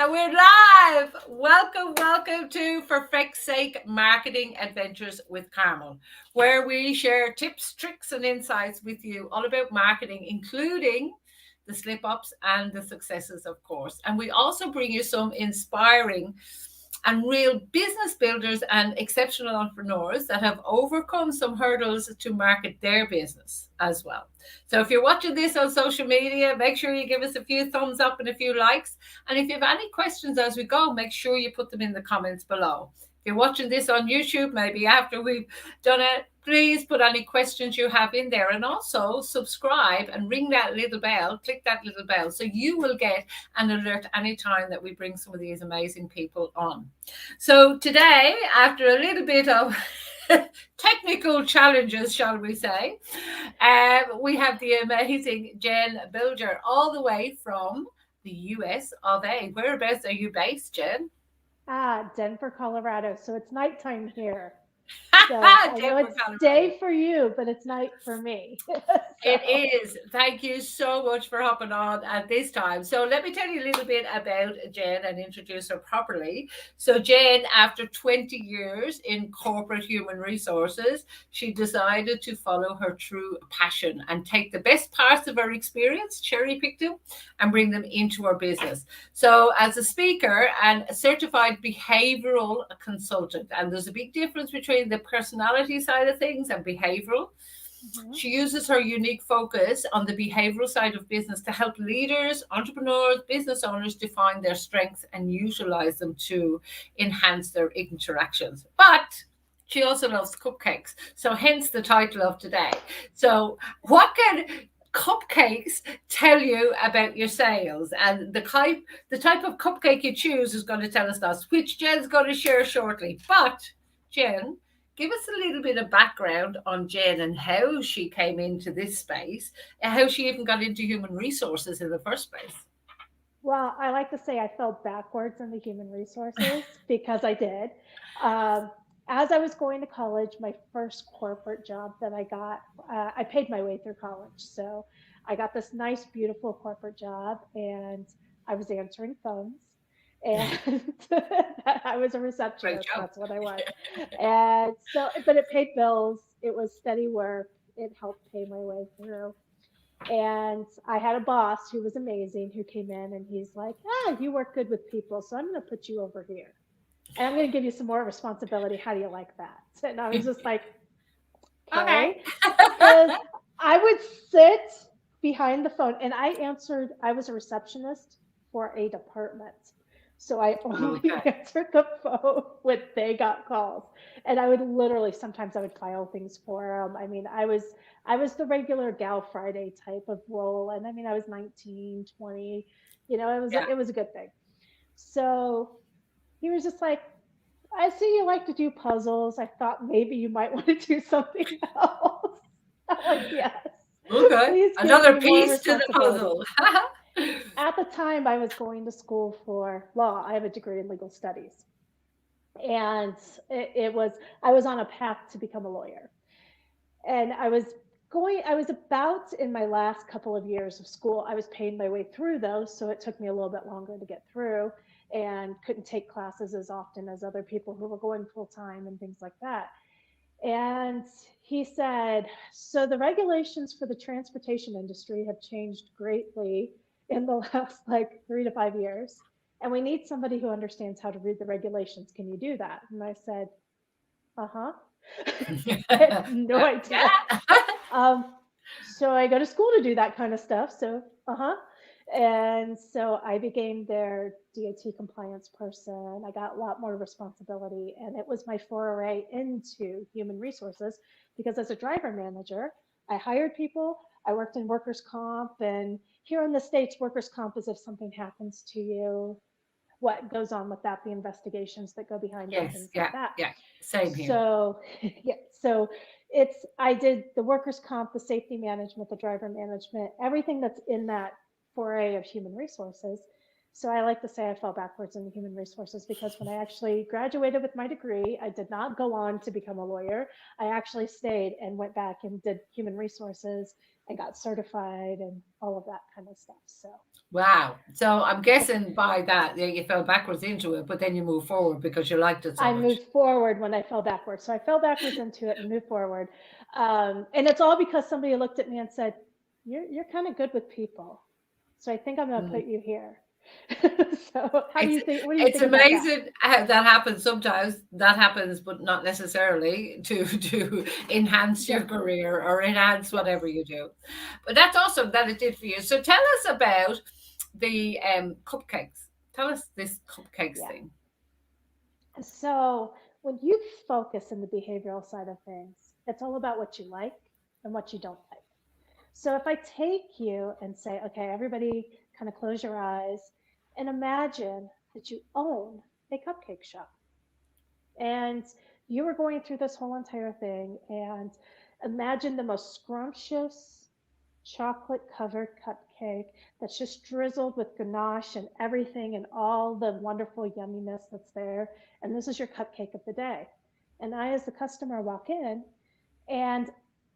And we're live. Welcome to For Feck's Sake Marketing Adventures with Carmel, where we share tips, tricks, and insights with you all about marketing, including the slip ups and the successes, of course. And we also bring you some inspiring and real business builders and exceptional entrepreneurs that have overcome some hurdles to market their business as well. So if you're watching this on social media, make sure you give us a few thumbs up and a few likes. And if you have any questions as we go, make sure you put them in the comments below. If you're watching this on YouTube, maybe after we've done it, please put any questions you have in there, and also subscribe and ring that little bell, click that little bell, so you will get an alert anytime that we bring some of these amazing people on. So today, after a little bit of technical challenges, shall we say, we have the amazing Jen Bilger all the way from the US of A. Whereabouts are you based, Jen? Denver, Colorado. So it's nighttime here. So I know Denver, it's Colorado. day for you, but it's night for me. It So is. Thank you so much for hopping on at this time. So let me tell you a little bit about Jen and introduce her properly. So Jen, after 20 years in corporate human resources, she decided to follow her true passion and take the best parts of her experience, cherry pick them, and bring them into her business. So as a speaker and a certified behavioral consultant, and there's a big difference between the personality side of things and behavioral. mhm. She uses her unique focus on the behavioral side of business to help leaders, entrepreneurs, business owners define their strengths and utilize them to enhance their interactions. But she also loves cupcakes. So hence the title of today. So what can cupcakes tell you about your sales? And the type of cupcake you choose is going to tell us that, which Jen's going to share shortly. But Jen, give us a little bit of background on Jen and how she came into this space and how she even got into human resources in the first place. Well, I like to say I fell backwards in the human resources because I did. Um, as I was going to college, my first corporate job that I got, I paid my way through college. So I got this nice, beautiful corporate job, and I was answering phones. And I was a Great receptionist. job. That's what I was. And so, but it paid bills. It was steady work. It helped pay my way through. And I had a boss who was amazing who came in and he's like, you work good with people. So I'm going to put you over here. And I'm going to give you some more responsibility. How do you like that? And I was just like, Okay. okay. Because I would sit behind the phone and I answered, I was a receptionist for a department. So I only Okay. answered the phone when they got calls. And I would literally, sometimes I would file things for them. I mean, I was the regular gal Friday type of role. And I mean, I was 19, 20. Yeah. It was a good thing. So he was just like, I see you like to do puzzles. I thought maybe you might want to do something else. I'm like, yes, Okay. please give Another me more piece to the responsibility. puzzle. At the time, I was going to school for law. I have a degree in legal studies. And I was on a path to become a lawyer. And I was about in my last couple of years of school. I was paying my way through those, so it took me a little bit longer to get through and couldn't take classes as often as other people who were going full time and things like that. And he said, so the regulations for the transportation industry have changed greatly in the last like 3 to 5 years. And we need somebody who understands how to read the regulations. Can you do that? And I said, uh huh. I had no idea. Yeah. Um, so I go to school to do that kind of stuff. So, and so I became their DOT compliance person. I got a lot more responsibility, and it was my foray into human resources because as a driver manager, I hired people. I worked in workers' comp, and here in the States, workers' comp is if something happens to you, what goes on with that, the investigations that go behind it, Yes. things like Yeah. that. Yeah. Same here. So, yeah, so I did the workers' comp, the safety management, the driver management, everything that's in that foray of human resources. So I like to say I fell backwards in human resources because when I actually graduated with my degree, I did not go on to become a lawyer. I actually stayed and went back and did human resources and got certified and all of that kind of stuff. So Wow. So I'm guessing by that you fell backwards into it, but then you moved forward because you liked it so I much. moved forward when I fell backwards. So I fell backwards into it and moved forward. And it's all because somebody looked at me and said, you're kind of good with people. So I think I'm going to Mm. put you here. So how do It's you think, what do you it's think about that? amazing how that happens sometimes. That happens, but not necessarily to enhance your Yes. career or enhance whatever Yes. you do. But that's awesome that it did for you. So tell us about the cupcakes. Tell us this cupcakes Yeah. thing. So when you focus in the behavioral side of things, it's all about what you like and what you don't like. So if I take you and say, okay, everybody kind of close your eyes and imagine that you own a cupcake shop and you were going through this whole entire thing and imagine the most scrumptious chocolate covered cupcake that's just drizzled with ganache and everything and all the wonderful yumminess that's there. And this is your cupcake of the day. And I, as the customer, walk in and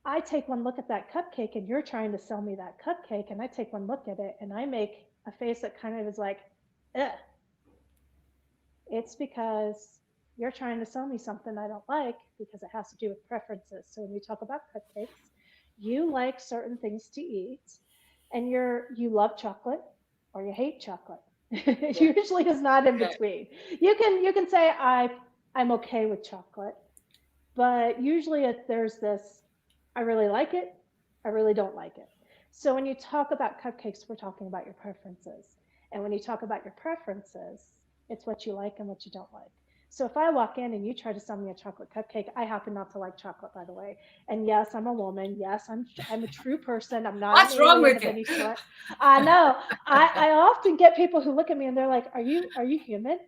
I take one look at that cupcake and you're trying to sell me that cupcake. And I take one look at it and I make a face that kind of is like, ugh. It's because you're trying to sell me something I don't like because it has to do with preferences. So when we talk about cupcakes, you like certain things to eat and you love chocolate or you hate chocolate. It Yeah, usually is not in yeah, between. You can say I'm okay with chocolate, but usually there's this I really like it, I really don't like it. So when you talk about cupcakes, we're talking about your preferences. And when you talk about your preferences, it's what you like and what you don't like. So if I walk in and you try to sell me a chocolate cupcake, I happen not to like chocolate, by the way. And yes, I'm a woman. Yes, I'm a true person. I'm not an what's wrong alien with of you? any sort. I know. I often get people who look at me and they're like, "Are you human?"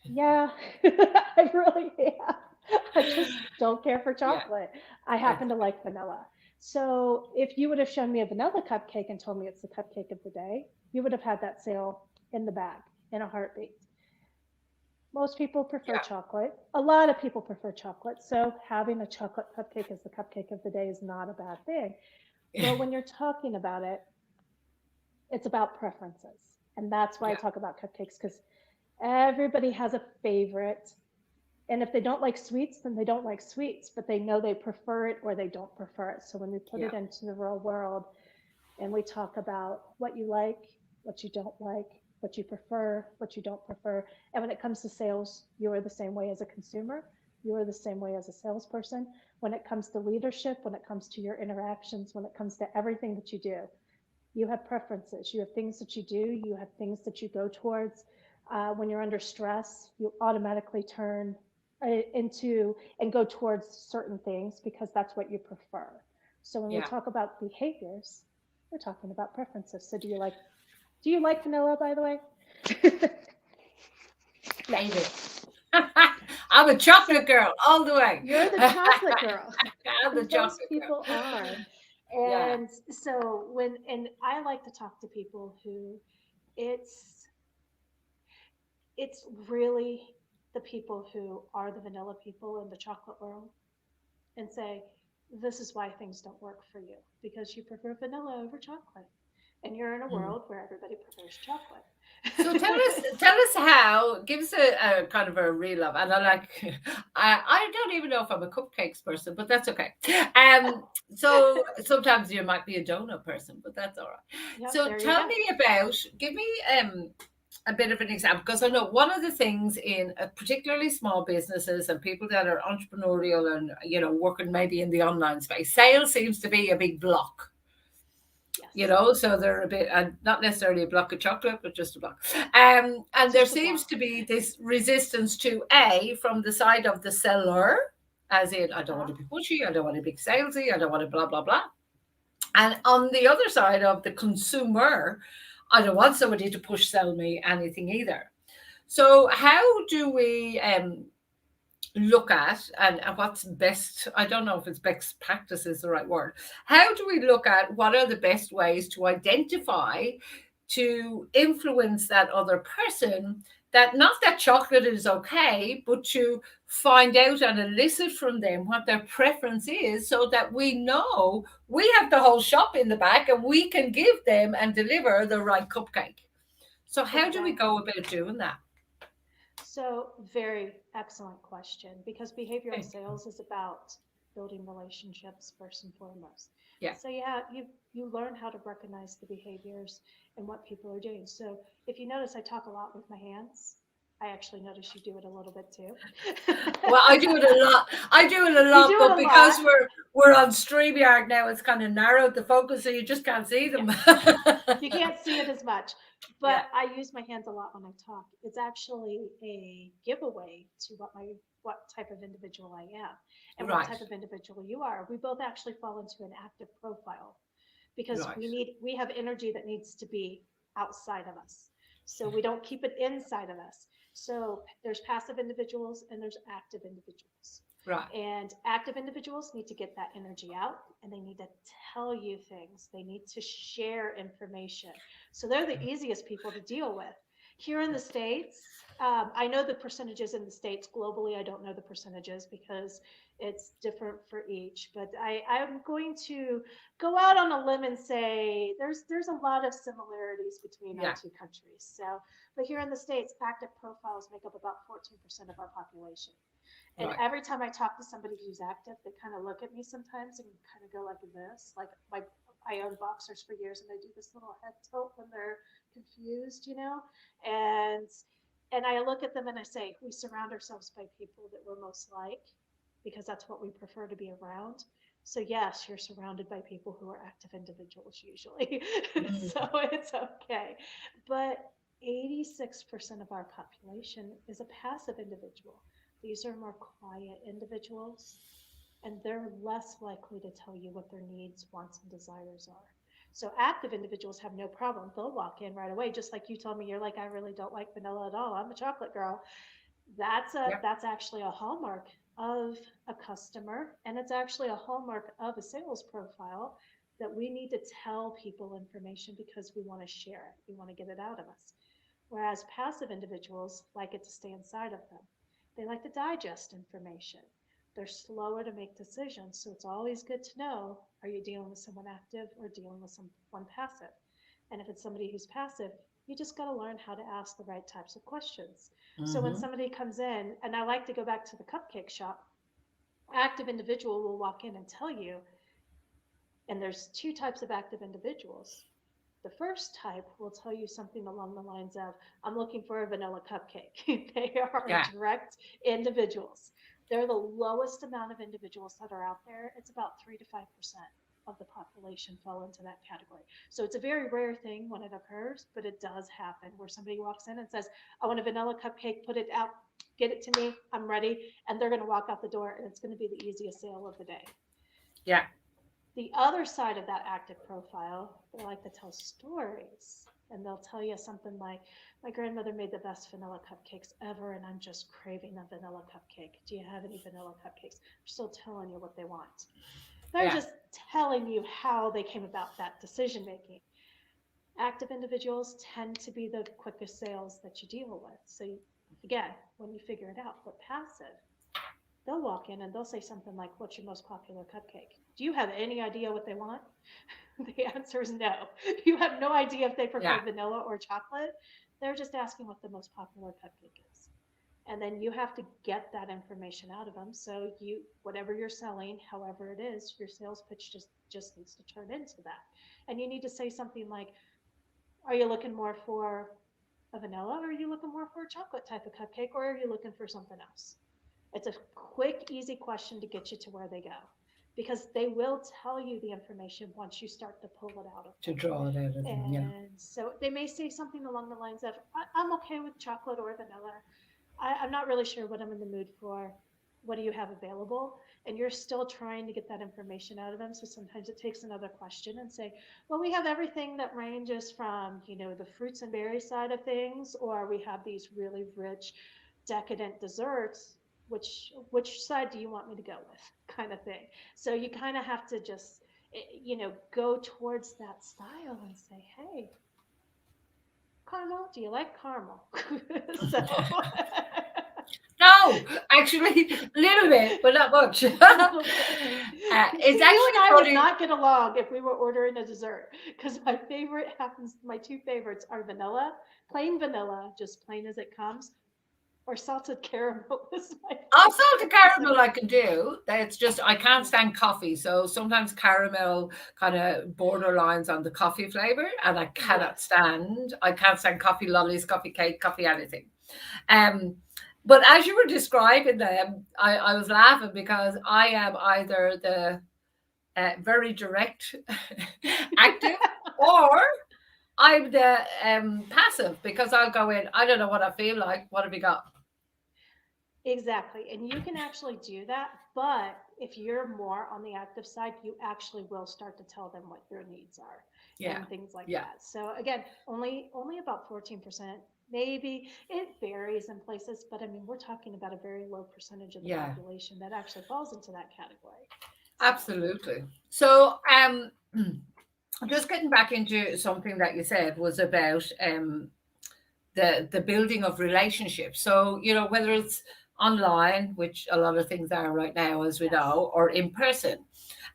Yeah, I really am. I just don't care for Yeah, chocolate. I it's, happen to like vanilla. So if you would have shown me a vanilla cupcake and told me it's the cupcake of the day, you would have had that sale in the bag in a heartbeat. Most people prefer yeah. chocolate. A lot of people prefer chocolate. So having a chocolate cupcake as the cupcake of the day is not a bad thing. But when you're talking about it, it's about preferences. And that's why I Yeah, talk about cupcakes because everybody has a favorite. And if they don't like sweets, then they don't like sweets, but they know they prefer it or they don't prefer it. So when we put yeah, it into the real world and we talk about what you like, what you don't like, what you prefer, what you don't prefer, and when it comes to sales, you are the same way as a consumer. You are the same way as a salesperson. When it comes to leadership, when it comes to your interactions, when it comes to everything that you do, you have preferences. You have things that you do. You have things that you go towards. When you're under stress, you automatically turn into and go towards certain things because that's what you prefer. So when we yeah. talk about behaviors, we're talking about preferences. So do you like vanilla, by the way? No. Hate it. I'm a So chocolate girl all the way. you're the chocolate girl. I'm the Most chocolate girl. people are. Yeah, And so and I like to talk to people who it's it's really the people who are the vanilla people in the chocolate world and say, this is why things don't work for you because you prefer vanilla over chocolate. And you're in a mm. world where everybody prefers chocolate. So tell us how. Give us a kind of a real of, and I like. I don't even know if I'm a cupcakes person, but that's okay. So sometimes you might be a donut person, but that's all right. Yep, So there you tell go. me about. Give me a bit of an example because I know one of the things in particularly small businesses and people that are entrepreneurial and working maybe in the online space, sales seems to be a big block. Yes, So they're a bit, and not necessarily a block of chocolate, but just a block. And there just a seems block. to be this resistance to from the side of the seller, as in, I don't want Uh-huh. to be pushy, I don't want to be salesy, I don't want to blah, blah, blah. And on the other side of the consumer, I don't want somebody to push sell me anything either. So how do we look at and what's best? I don't know if it's best practice is the right word. How do we look at what are the best ways to identify to influence that other person, that not that chocolate is okay, but to find out and elicit from them what their preference is, so that we know we have the whole shop in the back and we can give them and deliver the right cupcake. So how do we Exactly. go about doing that? So, very excellent question, because behavioral Okay. sales is about building relationships first and foremost. Yeah. So yeah, you learn how to recognize the behaviors and what people are doing. So if you notice, I talk a lot with my hands. I actually notice you do it a little bit too. Well, I do it a lot. I do it a You lot, do it but a because lot. we're on StreamYard now, it's kind of narrowed the focus, so you just can't see Yeah. them. You can't see it as much, Yeah. but I use my hands a lot when I talk. It's actually a giveaway to what type of individual I am and what Right. type of individual you are. We both actually fall into an active profile because Right. we have energy that needs to be outside of us. So we don't keep it inside of us. So there's passive individuals and there's active individuals. Right. And active individuals need to get that energy out and they need to tell you things. They need to share information. So they're the easiest people to deal with. Here in the States, I know the percentages in the States. Globally, I don't know the percentages because it's different for each. But I'm going to go out on a limb and say there's a lot of similarities between our Yeah. two countries. So, but here in the States, active profiles make up about 14% of our population. And Right. every time I talk to somebody who's active, they kind of look at me sometimes and kind of go like this. Like I own boxers for years, and they do this little head tilt when they're confused, you know. And and I look at them and I say, we surround ourselves by people that we're most like, because that's what we prefer to be around. So yes, you're surrounded by people who are active individuals usually, so Mm. it's okay. But 86% of our population is a passive individual. These are more quiet individuals, and they're less likely to tell you what their needs, wants, and desires are. So active individuals have no problem. They'll walk in right away, just like you told me. You're like, I really don't like vanilla at all. I'm a chocolate girl. Yeah. That's actually a hallmark of a customer, and it's actually a hallmark of a sales profile that we need to tell people information because we want to share it. We want to get it out of us. Whereas passive individuals like it to stay inside of them. They like to digest information. They're slower to make decisions. So it's always good to know, are you dealing with someone active or dealing with someone passive? And if it's somebody who's passive, you just got to learn how to ask the right types of questions. So when Mm-hmm. somebody comes in, and I like to go back to the cupcake shop, active individual will walk in and tell you, and there's two types of active individuals. The first type will tell you something along the lines of, I'm looking for a vanilla cupcake. They are Yeah. direct individuals. They're the lowest amount of individuals that are out there. It's about 3 to 5% of the population fall into that category. So it's a very rare thing when it occurs, but it does happen where somebody walks in and says, I want a vanilla cupcake, put it out, get it to me, I'm ready. And they're going to walk out the door and it's going to be the easiest sale of the day. Yeah. The other side of that active profile, they like to tell stories. And they'll tell you something like, my grandmother made the best vanilla cupcakes ever, and I'm just craving a vanilla cupcake. Do you have any vanilla cupcakes? They're still telling you what they want. They're Yeah. just telling you how they came about that decision making. Active individuals tend to be the quickest sales that you deal with. So, again, when you figure it out, but passive, they'll walk in and they'll say something like, what's your most popular cupcake? Do you have any idea what they want? The answer is no. You have no idea if they prefer Yeah. vanilla or chocolate. They're just asking what the most popular cupcake is. And then you have to get that information out of them. So you, whatever you're selling, however it is, your sales pitch just needs to turn into that. And you need to say something like, are you looking more for a vanilla, or are you looking more for a chocolate type of cupcake, or are you looking for something else? It's a quick, easy question to get you to where they go, because they will tell you the information once you start to pull it out of To them. draw it out of them. Yeah. And so they may say something along the lines of, I'm okay with chocolate or vanilla. I'm not really sure what I'm in the mood for. What do you have available? And you're still trying to get that information out of them. So sometimes it takes another question and say, well, we have everything that ranges from, the fruits and berry side of things, or we have these really rich, decadent desserts. Which side do you want me to go with? Kind of thing. So you kind of have to just, go towards that style and say, hey, caramel? Do you like caramel? So No, actually, a little bit, but not much. a little bit. It's See, you and actually I would funny. not get along if we were ordering a dessert because my two favorites are vanilla, plain vanilla, just plain as it comes, or salted caramel is my Also, the favorite caramel dessert. I can do. It's just I can't stand coffee, so sometimes caramel kind of borderlines on the coffee flavor, and Yes. I can't stand coffee lollies, coffee cake, coffee anything. Um, but as you were describing them, I was laughing because I am either the very direct, active, or I'm the passive because I'll go in. I don't know what I feel like. What have you got? Exactly. And you can actually do that. But if you're more on the active side, you actually will start to tell them what your needs are Yeah, and things like yeah, that. So again, only about 14%. Maybe it varies in places, but I mean, we're talking about a very low percentage of the yeah. population that actually falls into that category. So Absolutely. So, just getting back into something that you said was about the building of relationships. So, whether it's online, which a lot of things are right now, as we yes, know, or in person.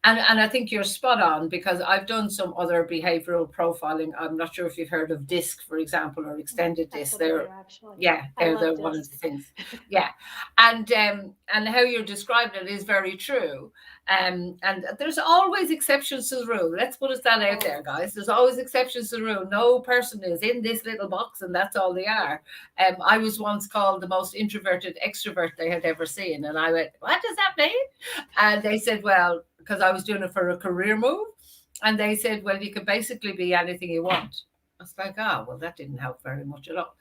And I think you're spot on because I've done some other behavioral profiling. I'm not sure if you've heard of DISC, for example, or extended that's DISC. what I do actually. Yeah, I they're love the one of disc. the things. Yeah, and how you're describing it is very true. And there's always exceptions to the rule. Let's put that out there, Always. guys. There's always exceptions to the rule. No person is in this little box, and that's all they are. I was once called the most introverted extrovert they had ever seen, and I went, "What does that mean?" And they said, well, because I was doing it for a career move. And they said, well, you can basically be anything you want. I was like, oh, well, that didn't help very much at all.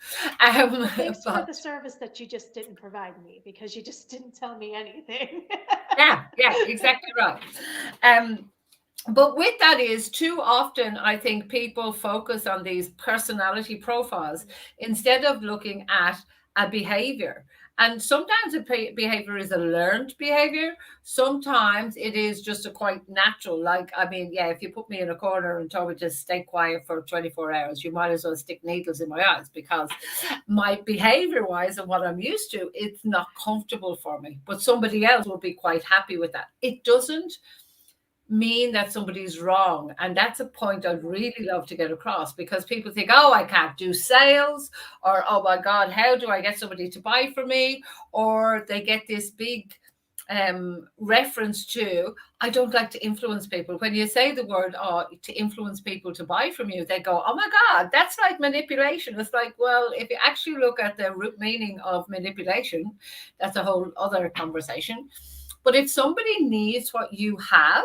Well, thanks for But the service that you just didn't provide me because you just didn't tell me anything. yeah, yeah, exactly right. Um, but with that is too often, I think people focus on these personality profiles instead of looking at a behavior. And sometimes a behavior is a learned behavior. Sometimes it is just a quite natural. Like, I mean, yeah, if you put me in a corner and told me to stay quiet for 24 hours, you might as well stick needles in my eyes because my behavior wise and what I'm used to, it's not comfortable for me. But somebody else will be quite happy with that. It doesn't mean that somebody's wrong. And that's a point I'd Right. really love to get across because people think, oh, I can't do sales, or oh my God, how do I get somebody to buy from me? Or they get this big reference to, I don't like to influence people. When you say the word, oh, to influence people to buy from you, they go, oh my God, that's like manipulation. It's like, well, if you actually look at the root meaning of manipulation, that's a whole other conversation. But if somebody needs what you have,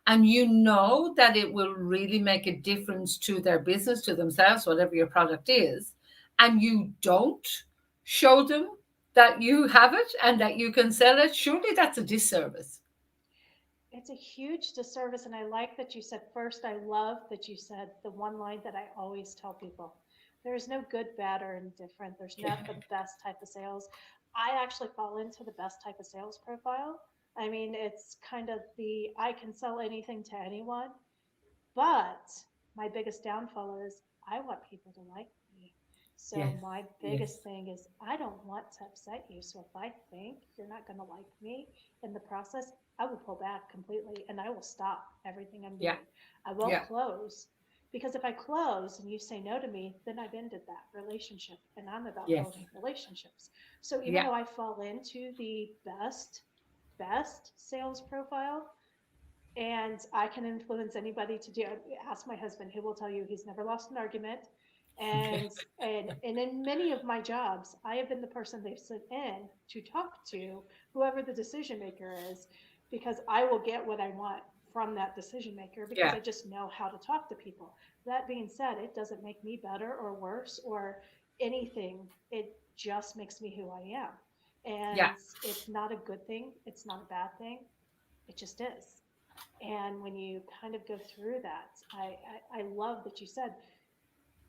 and you know that it will really make a difference to their business, to themselves, whatever your product is, and you don't show them that you have it and that you can sell it, surely that's a disservice. It's a huge disservice. And I like that you said first, I love that you said the one line that I always tell people there is no good, bad, or indifferent. There's not the best type of sales. I actually fall into the best type of sales profile. I mean, it's kind of the I can sell anything to anyone. But my biggest downfall is I want people to like me. So Yes, my yes, biggest thing is I don't want to upset you. So if I think you're not going to like me in the process, I will pull back completely and I will stop everything I'm yeah, doing. I won't yeah, close because if I close and you say no to me, then I've ended that relationship and I'm about yes, building relationships. So even yeah, though I fall into the best sales profile, and I can influence anybody to do. Ask my husband; he will tell you he's never lost an argument. okay, And in many of my jobs, I have been the person they've sent in to talk to whoever the decision maker is, because I will get what I want from that decision maker because yeah, I just know how to talk to people. That being said, it doesn't make me better or worse or anything. It just makes me who I am. yeah, And it's not a good thing. It's not a bad thing. It just is. And when you kind of go through that, I love that you said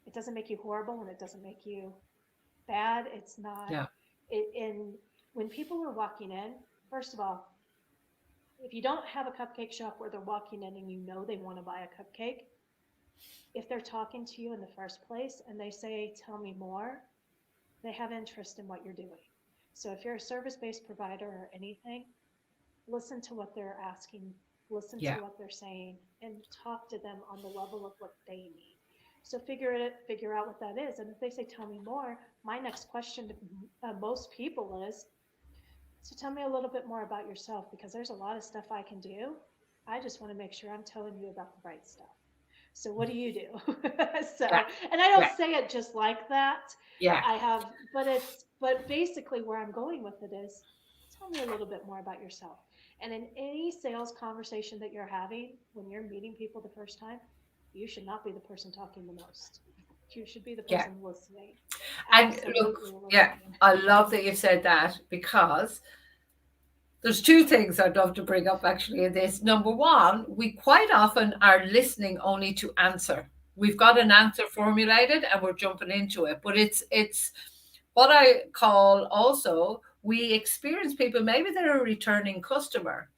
it doesn't make you horrible and it doesn't make you bad. It's not yeah, it in when people are walking in, first of all, if you don't have a cupcake shop where they're walking in and you know they want to buy a cupcake, If they're talking to you in the first place and they say, tell me more, they have interest in what you're doing. So if you're a service based provider or anything, listen to what they're asking, listen to Yeah. what they're saying, and talk to them on the level of what they need. So figure out what that is. And if they say, tell me more, my next question to most people is, so tell me a little bit more about yourself because there's a lot of stuff I can do. I just want to make sure I'm telling you about the right stuff. So what do you do? Yeah. So, and I don't Yeah. say it just like that. Yeah. I have, but basically where I'm going with it is tell me a little bit more about yourself. And in any sales conversation that you're having, when you're meeting people the first time, you should not be the person talking the most. You should be the Yeah. person listening. And look, Absolutely yeah, listening. I love that you've said that because there's two things I'd love to bring up actually in this. Number one, we quite often are listening only to answer. We've got an Right. answer formulated and we're jumping into it. But it's what I call also we experience people, maybe they're a returning customer.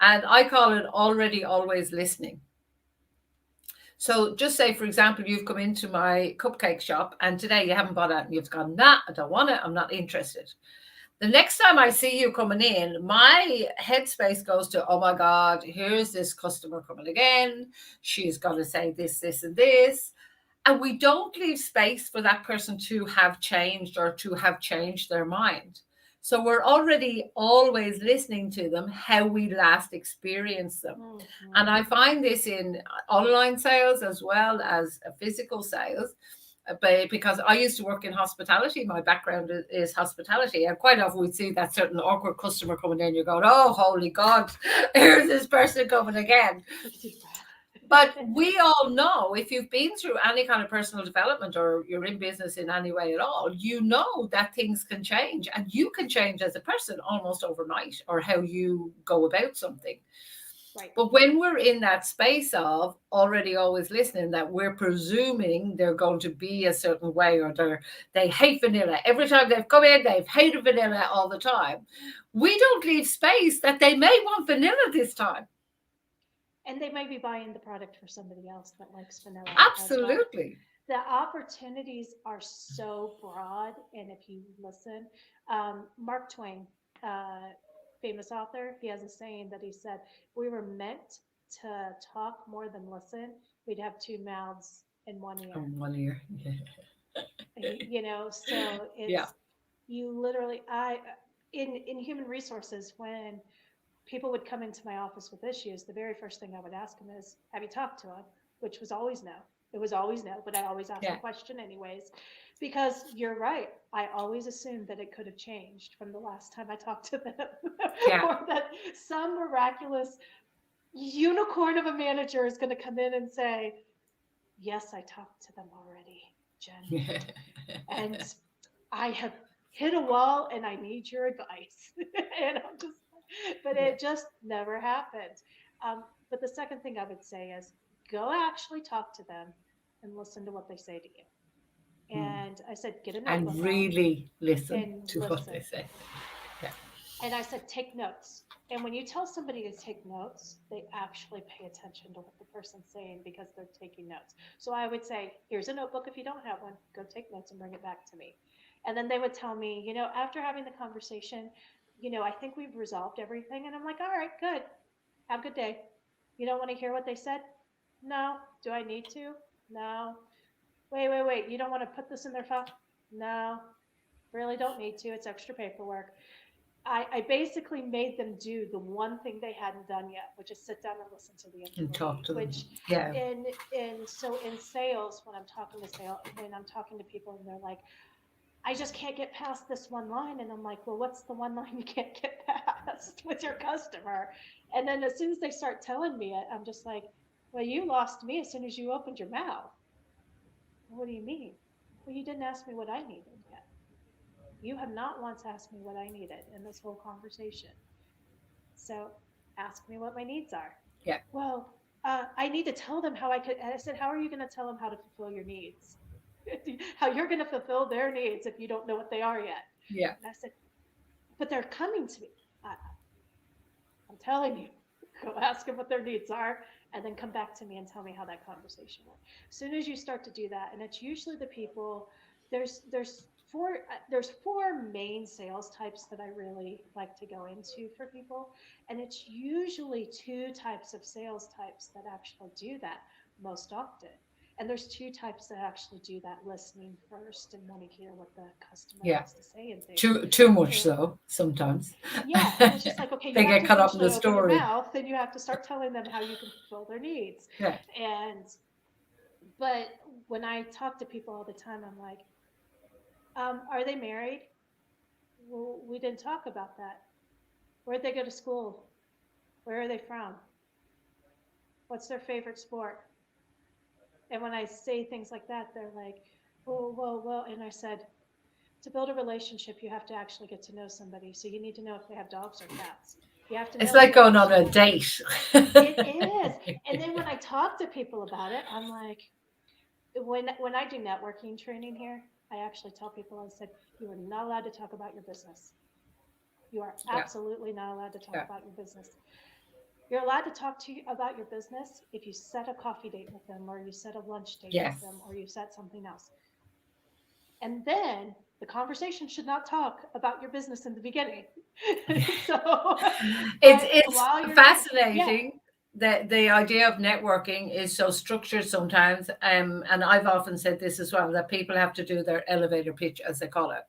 And I call it already always listening. So just say, for example, you've come into my cupcake shop and today you haven't bought it and you've gone, nah, I don't want it. I'm not interested. The next time I see you coming in, my headspace goes to, oh my God, here's this customer coming again. She's going to say this, this, and this. And we don't leave space for that person to have changed or to have changed their mind. So we're already always listening to them, how we last experienced them. And Mm-hmm. I find this in online sales as well as physical sales. But because I used to work in hospitality, my background is hospitality, and quite often we'd see that certain awkward customer coming in. You're going, "Oh, holy God, here's this person coming again." Take a deep breath. But we all know if you've been through any kind of personal development or you're in business in any way at all, you know that things can change and you can change as a person almost overnight or how you go about something. Right. But when we're in that space of already always listening, that we're presuming they're going to be a certain way or they hate vanilla. Every time they've come in, they've hated vanilla all the time. We don't leave space that they may want vanilla this time. And they might be buying the product for somebody else that likes vanilla as well. Absolutely. The opportunities are so broad. And if you listen, Mark Twain, uh, famous author, he has a saying that he said, we were meant to talk more than listen. We'd have two mouths and one ear. 1 year. So Yeah. it's you literally, in human resources, when people would come into my office with issues, the very first thing I would ask them is, have you talked to him? Which was always no. It was always no, but I always asked the Yeah. question anyways, because you're right. I always assumed that it could have changed from the last time I talked to them, Yeah. or that some miraculous unicorn of a manager is going to come in and say, yes, I talked to them already, Jen. And I have hit a wall and I need your advice. And I'm just, but Yeah. it just never happened. But the second thing I would say is go actually talk to them and listen to what they say to you. Mm. And I said, get a And notebook out really listen and to what listen. they say. Yeah. And I said, take notes. And when you tell somebody to take notes, they actually pay attention to what the person's saying because they're taking notes. So I would say, here's a notebook if you don't have one, go take notes and bring it back to me. And then they would tell me, after having the conversation, I think we've resolved everything. And I'm like, all right, good. Have a good day. You don't want to hear what they said? No. Do I need to? No. Wait. You don't want to put this in their file? No. Really don't need to. It's extra paperwork. I basically made them do the one thing they hadn't done yet, which is sit down and listen to the And talk employee. to them. Which Yeah. in sales, when I'm talking to people and they're like, I just can't get past this one line, and I'm like, well, what's the one line you can't get past with your customer? And then as soon as they start telling me it, I'm just like, well, you lost me as soon as you opened your mouth. What do you mean? Well, you didn't ask me what I needed yet. You have not once asked me what I needed in this whole conversation. So ask me what my needs are. Yeah. Well, I need to tell them how I could. I said, how are you going to tell them how to fulfill your needs? How you're going to fulfill their needs if you don't know what they are yet? Yeah. And I said, but they're coming to me. I'm telling you, go ask them what their needs are and then come back to me and tell me how that conversation went. As soon as you start to do that, and it's usually the people, there's four main sales types that I really like to go into for people, and it's usually two types of sales types that actually do that most often. And there's two types that actually do that listening first and want to hear what the customer Yeah. has to say and things. Too much And so sometimes. yeah, and it's just like, okay, you They have get to caught up in the eventually open your story. mouth and you have to start telling them how you can fulfill their needs. Yeah. And, but when I talk to people all the time, I'm like, are they married? Well, we didn't talk about that. Where'd they go to school? Where are they from? What's their favorite sport? And when I say things like that, they're like, whoa, whoa, whoa. And I said, to build a relationship, you have to actually get to know somebody. So you need to know if they have dogs or cats. You have to It's know if like they have going a on a school. date. It is. And then when I talk to people about it, I'm like, when I do networking training here, I actually tell people, I said, you are not allowed to talk about your business. You are Yeah. absolutely not allowed to talk Yeah. about your business. You're allowed to talk to you about your business if you set a coffee date with them, or you set a lunch date with Yes. them, or you set something else. And then the conversation should not talk about your business in the beginning. So, but It's while you're doing, yeah, fascinating that the idea of networking is so structured sometimes. And I've often said this as well, that people have to do their elevator pitch, as they call it.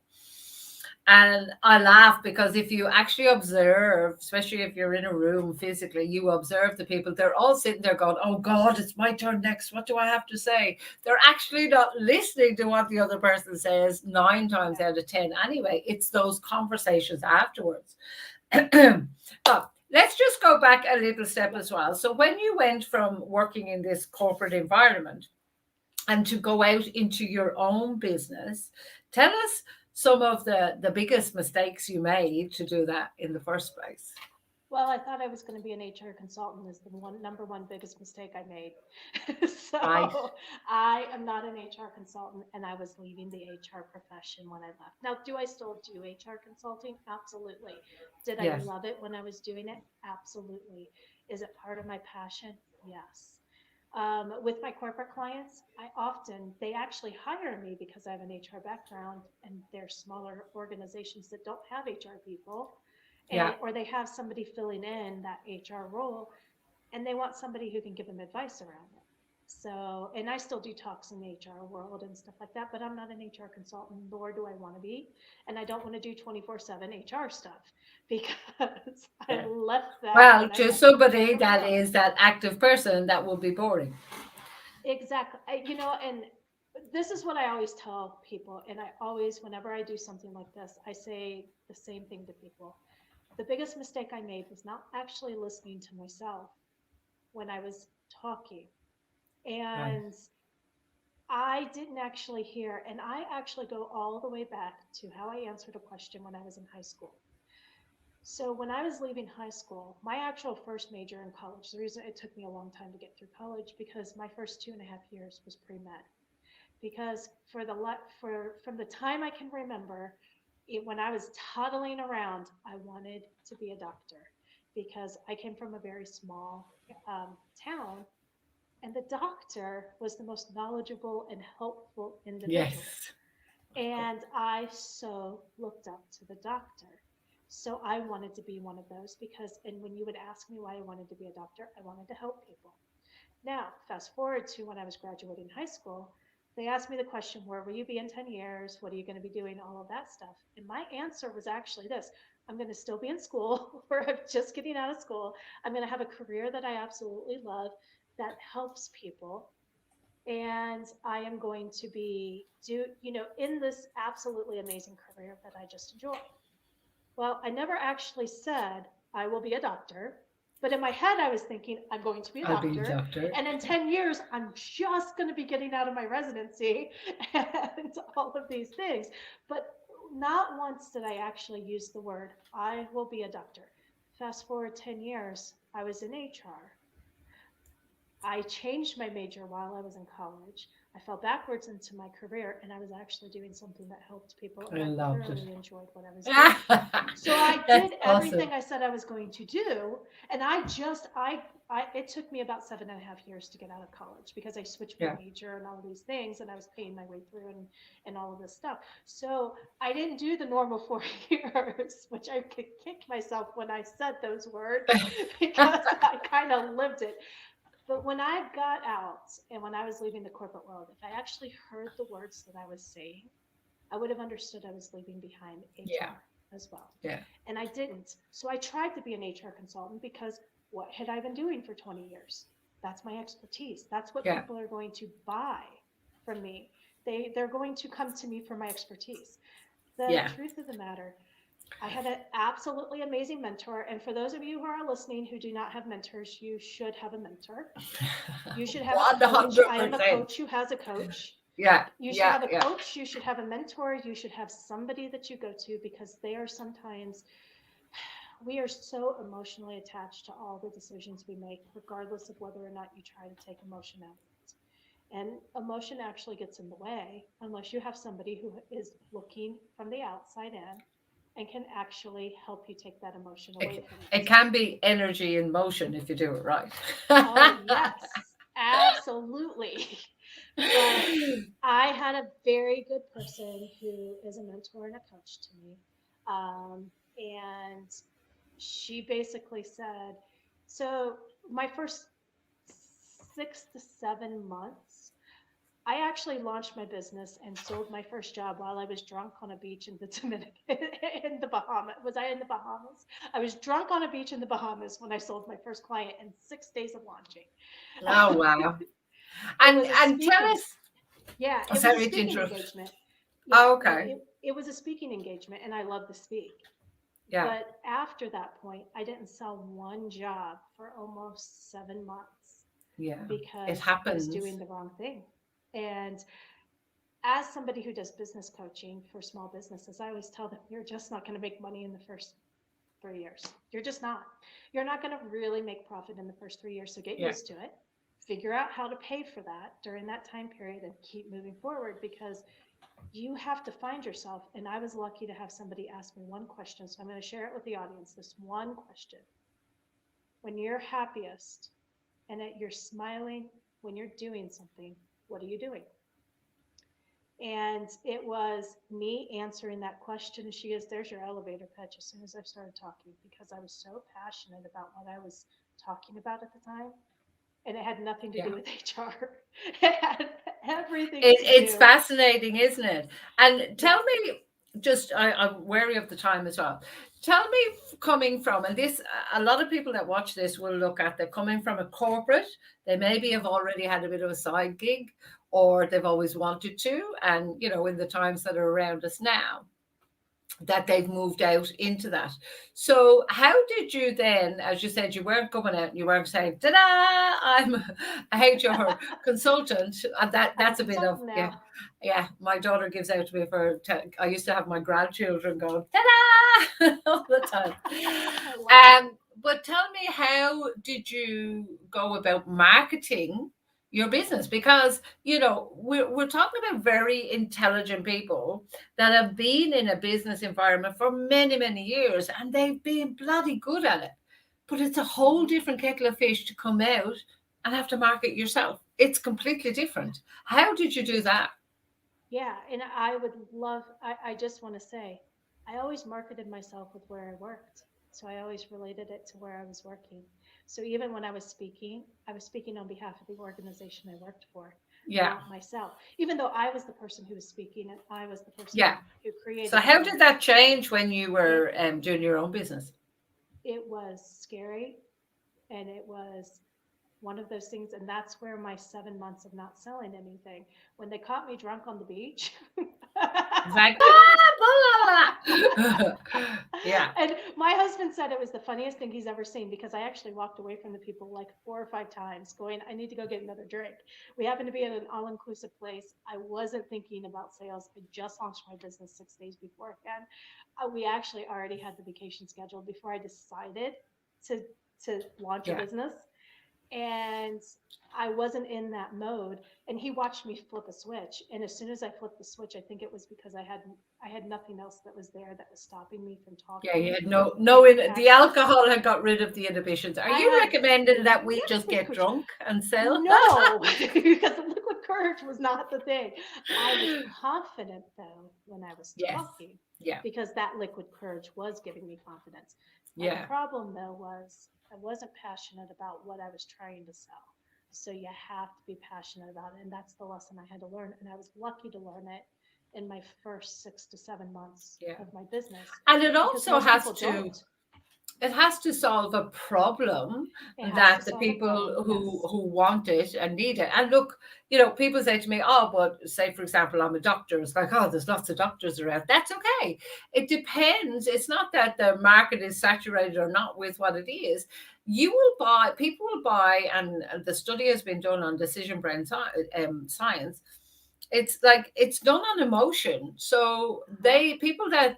And I laugh because if you actually observe, especially if you're in a room physically, you observe the people, they're all sitting there going, oh God, it's my turn next. What do I have to say? They're actually not listening to what the other person says 9 times out of 10. Anyway, it's those conversations afterwards. But let's just go back a little step yeah. as well. So when you went from working in this corporate environment and to go out into your own business, tell us some of the biggest mistakes you made to do that in the first place. Well, I thought I was going to be an HR consultant is the number one biggest mistake I made. Right. So I am not an HR consultant, and I was leaving the HR profession when I left. Now, do I still do HR consulting? Absolutely. Did I Yes. love it when I was doing it? Absolutely. Is it part of my passion? Yes. With my corporate clients, they actually hire me because I have an HR background, and they're smaller organizations that don't have HR people, Yeah. and or they have somebody filling in that HR role, and they want somebody who can give them advice around it. So, and I still do talks in the HR world and stuff like that, but I'm not an HR consultant, nor do I want to be. And I don't want to do 24/7 HR stuff because I Yeah. left that Well, when I just went to somebody corporate that world. is that active person that will be boring. Exactly. And this is what I always tell people. And I always, whenever I do something like this, I say the same thing to people. The biggest mistake I made was not actually listening to myself when I was talking. Right. And I didn't actually hear, and I actually go all the way back to how I answered a question when I was in high school. So when I was leaving high school, my actual first major in college, the reason it took me a long time to get through college, because my first 2.5 years was pre-med. Because from the time I can remember, when I was toddling around, I wanted to be a doctor because I came from a very small town, and the doctor was the most knowledgeable and helpful individual. Yes. And I so looked up to the doctor. So I wanted to be one of those because, and when you would ask me why I wanted to be a doctor, I wanted to help people. Now, fast forward to when I was graduating high school, they asked me the question, where will you be in 10 years? What are you going to be doing? All of that stuff. And my answer was actually this: I'm going to still be in school, or I'm just getting out of school. I'm going to have a career that I absolutely love that helps people. And I am going to in this absolutely amazing career that I just enjoy. Well, I never actually said I will be a doctor, but in my head, I was thinking I'm going to be a I'll be a doctor. doctor. And in 10 years, I'm just going to be getting out of my residency and all of these things. But not once did I actually use the word, I will be a doctor. Fast forward 10 years, I was in HR. I changed my major while I was in college. I fell backwards into my career, and I was actually doing something that helped people, I and I loved it. thoroughly enjoyed what I was doing. So I That's did awesome. everything I said I was going to do, and I it took me about 7.5 years to get out of college because I switched my Yeah. major and all of these things, and I was paying my way through and all of this stuff. So I didn't do the normal 4 years, which I could kick myself when I said those words because I kind of lived it. But when I got out and when I was leaving the corporate world, if I actually heard the words that I was saying, I would have understood I was leaving behind Yeah. HR as well. Yeah. And I didn't. So I tried to be an HR consultant because what had I been doing for 20 years? That's my expertise. That's what Yeah. people are going to buy from me. They're going to come to me for my expertise. The Yeah. truth of the matter, I had an absolutely amazing mentor. And for those of you who are listening who do not have mentors, you should have a mentor. You should have a coach. I am a 100%. coach who has a coach. Yeah. You should Yeah. have a Yeah. coach, you should have a mentor, you should have somebody that you go to because they are sometimes, we are so emotionally attached to all the decisions we make, regardless of whether or not you try to take emotion out of it. And emotion actually gets in the way unless you have somebody who is looking from the outside in and can actually help you take that emotion away from It it. can be energy in motion if you do it right. Oh, yes, absolutely. But I had a very good person who is a mentor and a coach to me. And she basically said, so my first 6 to 7 months, I actually launched my business and sold my first job while I was drunk on a beach in the Dominican, in the Bahamas. Was I in the Bahamas? I was drunk on a beach in the Bahamas when I sold my first client in 6 days of launching. Oh wow. It And was a tell speaking, us, yeah, oh, it was a sorry to speaking interrupt. engagement. Yeah, Oh, no, okay. it was a speaking engagement and I love to speak. Yeah. But after that point, I didn't sell one job for almost 7 months Yeah. It because I was happens. doing the wrong thing. And as somebody who does business coaching for small businesses, I always tell them, you're just not going to make money in the first 3 years. You're just not. You're not going to really make profit in the first 3 years. So get Yeah. used to it. Figure out how to pay for that during that time period and keep moving forward because you have to find yourself. And I was lucky to have somebody ask me one question. So I'm going to share it with the audience. This one question: when you're happiest and that you're smiling when you're doing something, what are you doing? And it was me answering that question. And she goes, there's your elevator pitch as soon as I started talking because I was so passionate about what I was talking about at the time. And it had nothing to do Yeah. with HR, it had everything It, to it's do. fascinating, isn't it? And Yeah. tell me, just I'm wary of the time as well. Tell me, coming from, and this, a lot of people that watch this will look at, they're coming from a corporate, they maybe have already had a bit of a side gig, or they've always wanted to, and in the times that are around us now, that they've moved out into that. So how did you then, as you said, you weren't coming out and you weren't saying, ta-da, I'm a HR consultant. And I'm a that's a bit of, consultant yeah, now. yeah. My daughter gives out to me I used to have my grandchildren going, ta-da, all the time. I love it. But tell me, how did you go about marketing your business? Because, we're talking about very intelligent people that have been in a business environment for many, many years and they've been bloody good at it. But it's a whole Mhm. different kettle of fish to come out and have to market yourself. It's completely different. How did you do that? Yeah. And I would love, I just want to say, I always marketed myself with where I worked. So I always related it to where I was working. So even when I was speaking on behalf of the organization I worked for, Yeah. not myself. Even though I was the person who was speaking and I was the person Yeah. who So created the how did content, that change when you it were doing your own business? it was scary and it was one of those things. And that's where my 7 months of not selling anything, when they caught me drunk on the beach. It's like, ah, blah, blah, blah. Yeah. And my husband said it was the funniest thing he's ever seen because I actually walked away from the people like 4 or 5 times going, I need to go get another drink. We happened to be at an all inclusive place. I wasn't thinking about sales. I just launched my business 6 days beforehand. We actually already had the vacation scheduled before I decided to, to launch a Yeah. business. and I wasn't in that mode. And he watched me flip a switch. And as soon as I flipped the switch, I think it was because I had nothing else that was there that was stopping me from Yeah, you talking had no and the passionate. alcohol had got rid of the inhibitions. Are I you had recommending that we just liquid get courage. drunk and sell? No, because the liquid courage was not the thing. I was confident though when I was Yes. talking Yeah. because that liquid courage was giving me confidence. My Yeah. problem though was I wasn't passionate about what I was trying to sell. So you have to be passionate about it. And that's the lesson I had to learn. And I was lucky to learn it in my first 6 to 7 months Yeah. of my business And it because also most has people to don't. it has to solve a problem It has to that the solve a people problem. Yes. who want it and need it. And look, people say to me, oh, but say for example, I'm a doctor. It's like, oh, there's lots of doctors around. That's okay. It depends. It's not that the market is saturated or not with what it is. You will buy, people will buy, and the study has been done on decision brain science. It's like it's done on emotion. So Uh-huh. people that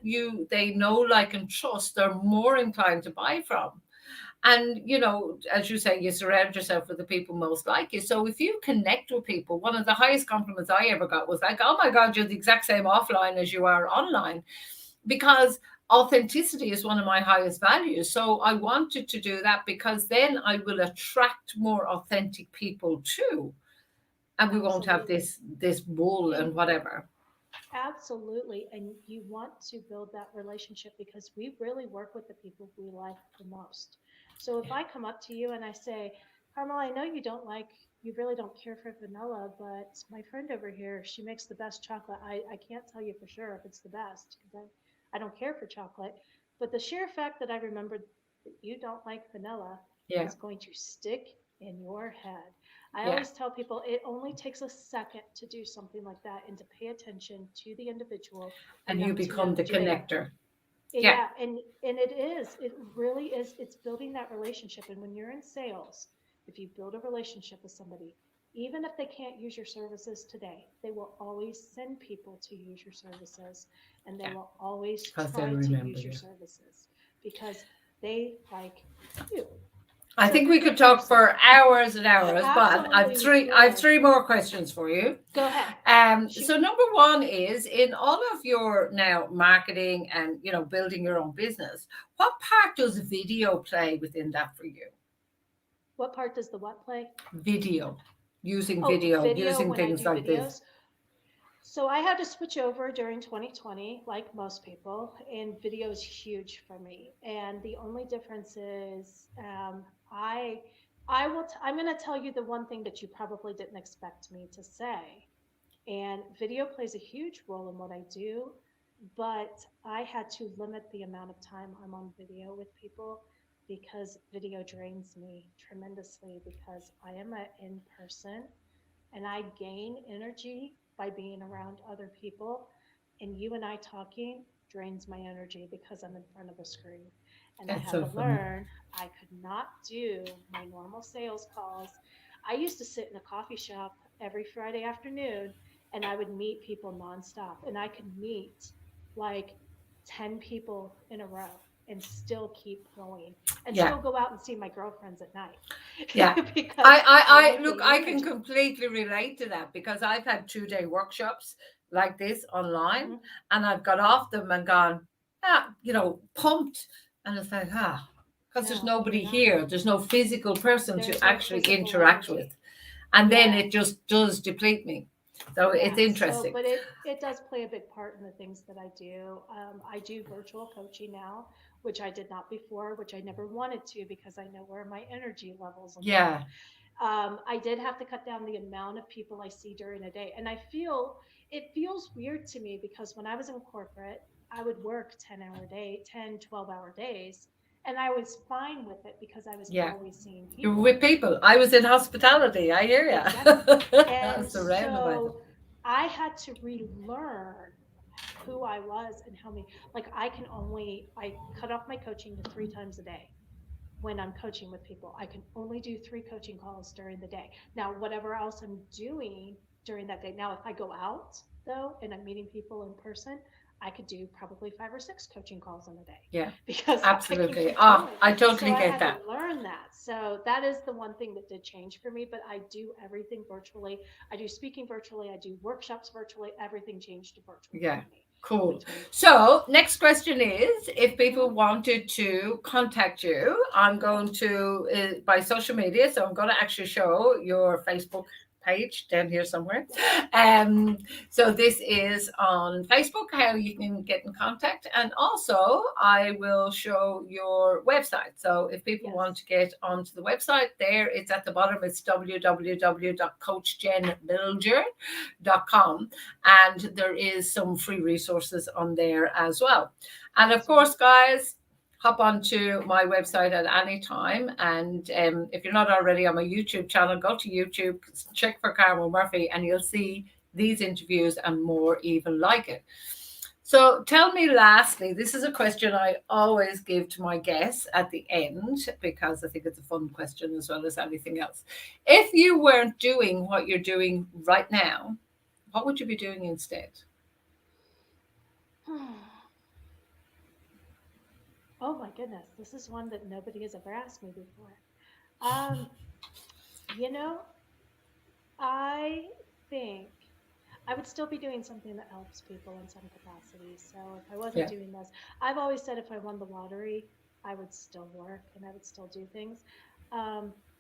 they know, like, and trust, are more inclined to buy from. And as you say, you surround yourself with the people most like you. So if you connect with people, one of the highest compliments I ever got was like, oh my God, you're the exact same offline as you are online. Because authenticity is one of my highest values. So I wanted to do that because then I will attract more authentic people too. And we won't have Absolutely. this bull And and whatever. absolutely. And you want to build that relationship because we really work with the people we like the most. So if I come up to you and I say, Carmel, I know you really don't care for vanilla, but my friend over here, she makes the best chocolate. I can't tell you for sure if it's the best because I don't care for chocolate. But the sheer fact that I remembered that you don't like vanilla Yeah. is going to stick in your head. I Yeah. always tell people it only takes a second to do something like that and to pay attention to the individual And and you them to know, become the do they connector. Yeah. yeah, and it really is, it's building that relationship. And when you're in sales, if you build a relationship with somebody, even if they can't use your services today, they will always send people to use your services, and they Yeah. will always Because they'll try to remember use your you. services because they like you. I So if think you're a we good could talk person, for hours and hours, but absolutely we I've could. three more questions for you. Go ahead. So Shoot. number one is, in all of your now marketing and building your own business, what part does video play within that for you? What part does the what play? Video, using Oh, video, video using when I things do like this. videos. So I had to switch over during 2020, like most people, and video is huge for me. And the only difference is, I'm going to tell you the one thing that you probably didn't expect me to say. And video plays a huge role in what I do, but I had to limit the amount of time I'm on video with people because video drains me tremendously because I am an in person and I gain energy by being around other people. And you and I talking drains my energy because I'm in front of a screen. And I That's had so to funny. learn I could not do my normal sales calls. I used to sit in a coffee shop every Friday afternoon and I would meet people nonstop. And I could meet like 10 people in a row and still keep going and Yeah. still go out and see my girlfriends at night Yeah. because I like Look, the I can energy. completely relate to that because I've had 2-day workshops like this online, Mhm. and I've got off them and gone, pumped. And it's like, because there's No, you're nobody not. here. There's no physical person to There's no actually physical interact with. energy. And then Yeah. it just does deplete me. So it's Yeah. So, interesting. but it does play a big part in the things that I do. I do virtual coaching now, which I did not before, which I never wanted to because I know where my energy levels are. Yeah. I did have to cut down the amount of people I see during a day. And it feels weird to me because when I was in corporate, I would work 10-hour day, 10, 12-hour days. And I was fine with it because I was Yeah. always seeing You're people. with people. I was in hospitality. I hear Exactly. you. I And was surrounded by them. so I had to relearn who I was and how many, like I cut off my coaching to 3 times a day when I'm coaching with people. I can only do 3 coaching calls during the day. Now, whatever else I'm doing during that day. Now, if I go out, though, and I'm meeting people in person, I could do probably 5 or 6 coaching calls in a day Yeah, because I can absolutely. keep Ah, going. I So totally I get had to that. learn that. So that is the one thing that did change for me. But I do everything virtually. I do speaking virtually. I do workshops virtually. Everything changed to virtual Yeah, for me cool. between. So, next question is if people Mhm. wanted to contact you, I'm going to by social media. So, I'm going to actually show your Facebook page down here somewhere. Um, so this is on Facebook how you can get in contact, and also I will show your website. So if people Yes. want to get onto the website, there it's at the bottom. It's www.coachjenbilger.com, and there is some free resources on there as well. And of Awesome. course, guys, hop onto my website at any time. And if you're not already on my YouTube channel, go to YouTube, check for Carmel Murphy, and you'll see these interviews and more even like it. So tell me lastly, this is a question I always give to my guests at the end because I think it's a fun question as well as anything else. If you weren't doing what you're doing right now, what would you be doing instead? Oh my goodness, this is one that nobody has ever asked me before. Um, you know, I think I would still be doing something that helps people in some capacity. So if I wasn't Yeah. doing this, I've always said if I won the lottery, I would still work and I would still do things.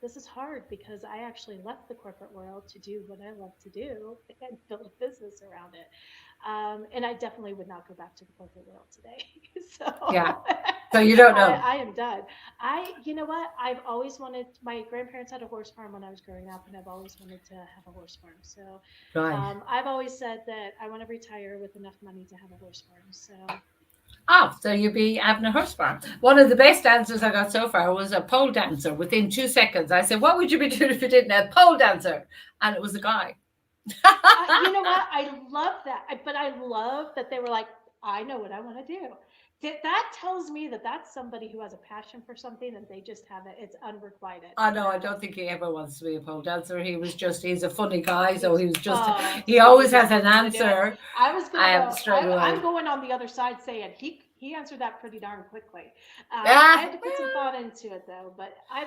This is hard because I actually left the corporate world to do what I love to do and build a business around it. And I definitely would not go back to the corporate world today. Yeah. So So you don't I, know. I am done. You know what? I've always wanted, my grandparents had a horse farm when I was growing up, and I've always wanted to have a horse farm. So Right. I've always said that I want to retire with enough money to have a horse farm. So Oh, so you'd be having a horse farm. One of the best answers I got so far was a pole dancer within 2 seconds. I said, what would you be doing if you didn't have pole dancer? And it was a guy. you know what? I love that. But I love that they were like, I know what I want to do. That tells me that that's somebody who has a passion for something and they just have it. It's unrequited. I know, I So don't think he ever wants to be a pole dancer. He's a funny guy. So he's, he was just, oh, he so he always just has an wanted to do it. answer I was gonna go. straight away. I'm going on the other side, saying he answered that pretty darn quickly. I Yeah. had to put some thought into it though, but I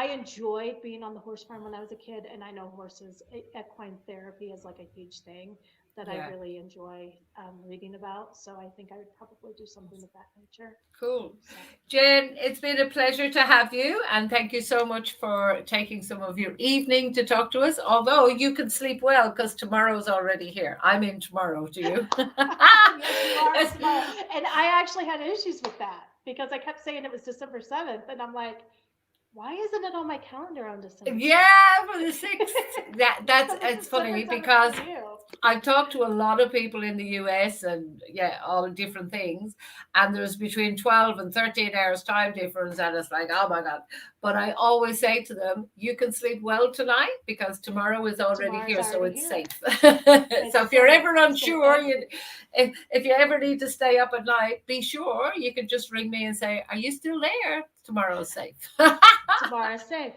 enjoyed being on the horse farm when I was a kid, and I know horses equine therapy is like a huge thing that I Yeah. really enjoy reading about. So I think I would probably do something of that nature. Cool. So Jen, it's been a pleasure to have you. And thank you so much for taking some of your evening to talk to us. Although you can sleep well because tomorrow's already here. I'm in tomorrow. Do you? yes, you are tomorrow. And I actually had issues with that because I kept saying it was December 7th, and I'm like, why isn't it on my calendar on December 7th? Yeah, for the 6th. That's Because it's it's funny December 7th for because you. I've talked to a lot of people in the US and yeah, all different things. And there's between 12 and 13 hours time difference. And it's like, oh my God. But I always say to them, you can sleep well tonight because tomorrow is already Tomorrow's here. So already it's here. safe. It's So if you're safe. ever So unsure, thank you. if you ever need to stay up at night, be sure you can just ring me and say, are you still there? Tomorrow's safe. Tomorrow's safe.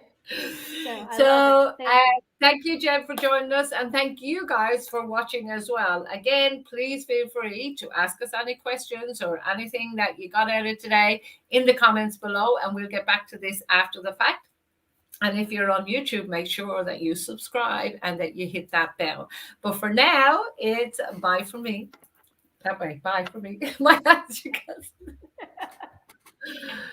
So I So, love it. Thank you. thank you, Jen, for joining us, and thank you guys for watching as well. Again, please feel free to ask us any questions or anything that you got out of today in the comments below, and we'll get back to this after the fact. And if you're on YouTube, make sure that you subscribe and that you hit that bell. But for now, it's bye for me. That way, bye for me. My hands, you guys.